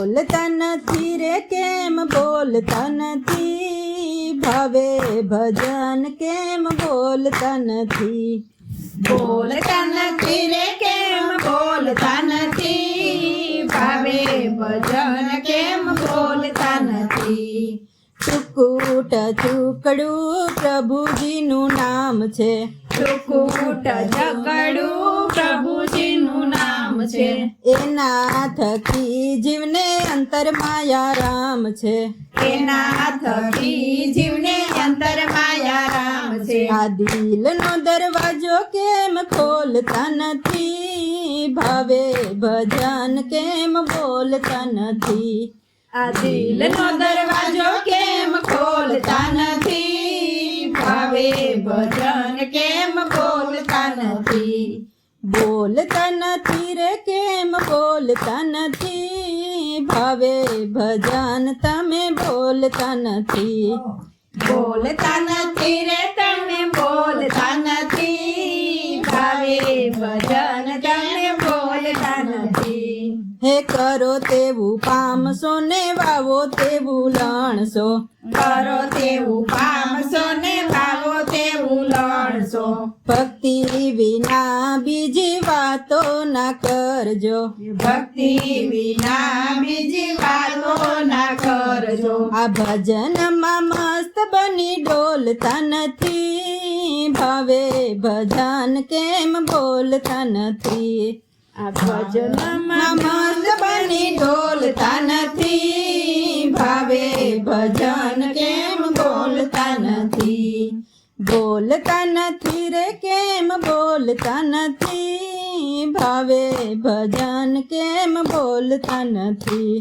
બોલતા નથી રે કેમ બોલતા નથી, ભાવે ભજન કેમ બોલતા નથી. બોલતા નથી રે કેમ બોલતા નથી, ભાવે ભજન કેમ બોલતા નથી. ચુકુટ ચુકડું પ્રભુજીનું નામ છે, ચુકુટ ચકડું પ્રભુજીનું નામ છે. એના થકી જીવને અંતર માયા રામ છે, એના થકી જીવને અંતર માયા રામ છે. આ દિલનો દરવાજો કેમ ખોલતા નથી, ભાવે ભજન કેમ બોલતા નથી. આ દિલનો દરવાજો કેમ ખોલતા નથી, ભાવે ભજન કેમ બોલતા નથી. બોલતા નથી રે કેમ બોલતા નથી, ભાવે ભજન તમે બોલતા નથી. બોલતા નથી રે તમે બોલતા નથી, ભાવે ભજન તમે બોલતા નથી. હે કરો તેવું પામશો ને વાવો તેવું લણશો, કરો તેવું પામશો ને ભાવો તેવું લણશો. ભક્તિ વિના બીજી વાતો ના કરજો, ભક્તિ વિના બીજી વાતો ના કરજો. આ ભજનમાં મસ્ત બની ડોલતા નથી, ભાવે ભજન કેમ બોલતા નથી. આ ભજનમાં મસ્ત બની ડોલતા નથી, ભાવે ભજન કેમ બોલતા નથી. બોલતા નથી રે કેમ બોલતા નથી, ભાવે ભજન કેમ બોલતા નથી.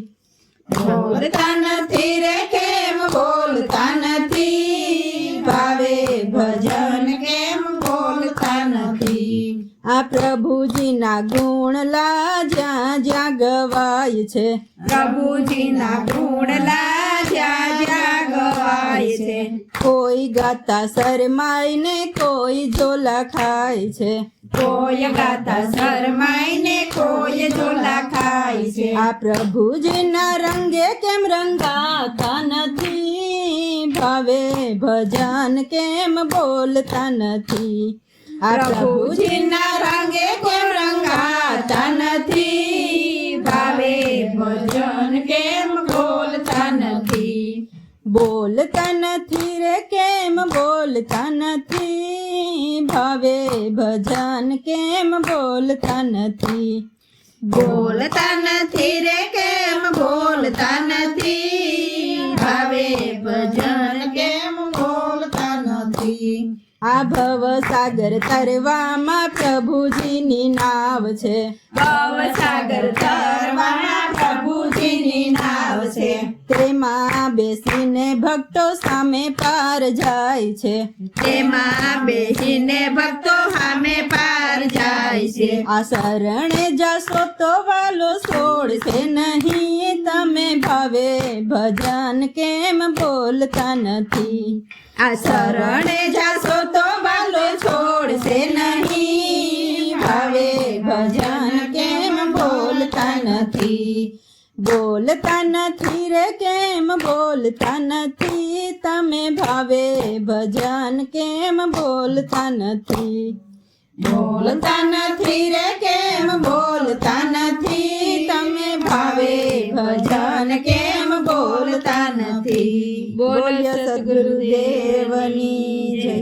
બોલતા નથી રે કેમ બોલતા નથી, ભાવે ભજન કેમ બોલતા નથી. આ પ્રભુજીના ગુણ લા જ્યાં જ્યાં ગવાય છે, પ્રભુજીના ગુણ જ્યાં જ્યાં ગવાય છે. કોઈ ગાતા શરમાય ને કોઈ ઝોલા ખાય છે, કોઈ ગાતા શરમાઈને કોઈ ઝોલા ખાય છે. આ પ્રભુજીના રંગે કેમ રંગાતા નથી, ભાવે ભજન કેમ બોલતા નથી. આ પ્રભુજીના રંગે કેમ રંગાતા નથી, ભાવે ભજન કેમ બોલતા નથી. બોલતા નથી રે કેમ બોલતા નથી, ભાવે ભજન કેમ બોલતા નથી. બોલતા નથી રે કેમ બોલતા નથી, ભાવે ભજન કેમ બોલતા નથી. આ ભવ સાગર તરવામાં પ્રભુજીની નાવ છે, ભવસાગર તરવામાં પ્રભુજીની નાવ છે. તેમાં બેસીને ભક્તો સામે પાર જાય છે, તેમાં બેસીને ભક્તો સામે પાર જાય છે. આ શરણે જાશો તો વાલો છોડશે નહીં, તમે ભાવે ભજન કેમ બોલતા નથી. આ શરણે જાશો તો વાલો છોડશે નહીં, ભાવે ભજન કેમ બોલતા નથી. બોલતા નથી રે કેમ બોલતા નથી, તમે ભાવે ભજન કેમ બોલતા નથી. બોલતા નથી રે કેમ બોલતા નથી, તમે ભાવે ભજન કેમ બોલતા નથી. બોલ્ય સદગુરુદેવની જય.